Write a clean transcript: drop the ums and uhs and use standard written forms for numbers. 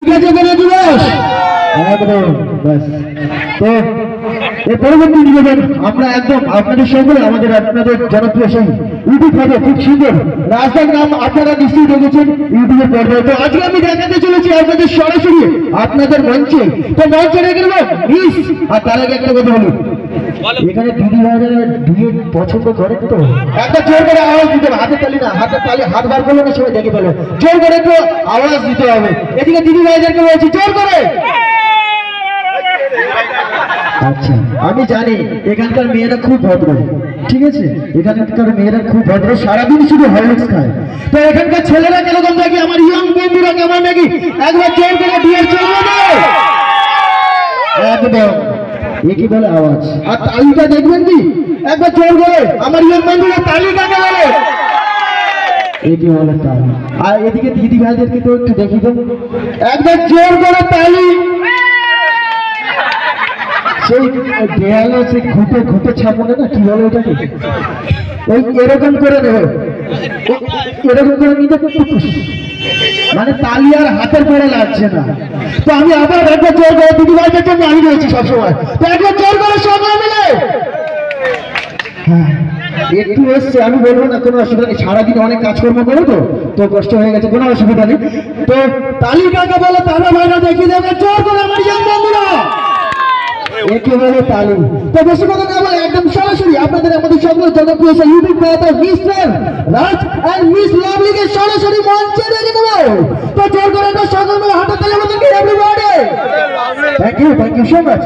দিবস একদম বাস। তো এর পরবর্তী নিবেদন আমরা একদম আপনাদের সঙ্গে আমাদের জনপ্রিয় সেই ইউটিউব হবে খুব সুন্দর রাস্তার নাম আপনারা নিশ্চয়ই দেখেছেন ইউটিউবের পর্দায়। তো আজকে আমি দেখাতে চলেছি আপনাদের সরাসরি আপনাদের মঞ্চে। তো মঞ্চে রেখে দেবো মিস। আর তার আগে একটা কথা বলুন, এখানে দিদি ভাইরা বিয়ে পছন্দ করেন তো একটা জোর করে আওয়াজ দিতে হবে। হাতে তালি না, হাতে তালি হাত বার করলে না সবাই দেখে পেলো। জোর করে একটু আওয়াজ দিতে হবে। এদিকে দিদি ভাইদেরকে বলছি জোর করে। আচ্ছা আমি জানি এখানকার মেয়েরা খুব ভদ্র, ঠিক আছে, এখানকার মেয়েরা খুব ভদ্র, সারাদিন শুধু হরলিক্স খায়। তো এখানকার ছেলেরা কিরকম নাকি, আমার ইয়ং বন্ধুরা কেমন নাকি, একবার জোর করে বিয়ের চলবে না একদম। এ কি বলে আওয়াজ, আর তালিটা দেখবেন কি একবার জোর করে, আমার ইয়ং বন্ধুরা তালি কাকে বলে, এটি বলে তালি। আর এদিকে দিদি ভাইদেরকে তো একটু দেখি তো একবার জোর করে তালি। সেই দেয়ালে সে ঘুটে ঘুটে ছাপনে না, কি বলে ওটাকে, ওই এরকম করে দেবে, এরকম করে নিতে মানে তালি আর হাতের পরে লাগছে না। তো আমি আবার একবার জোর করে দিদি ভাইদের জন্য আমি রয়েছি সবসময়। তো একবার জোর করে সবাই মিলে হ্যাঁ একটু এসছে, আমি বলবো না কোনো অসুবিধা নেই, সারাদিন অনেক কাজকর্ম করে তো তো কষ্ট হয়ে গেছে, কোনো অসুবিধা নেই। তো তালি কাকে বলে তারা ভাইরা দেখিয়ে দেবে জোর করে আমার ইয়ং বন্ধুরা, একেবারে তালি। তো বেশি কথা না বলে একদম সরাসরি আপনাদের আমাদের সকল জনপ্রিয় YouTube creator mister Raj and miss লাভলিকে সরাসরি মঞ্চে দেখে দেবো। তো জোর করে একটা সকল মিলে হাতে তালি আমাদেরকে everybody. Thank you so much.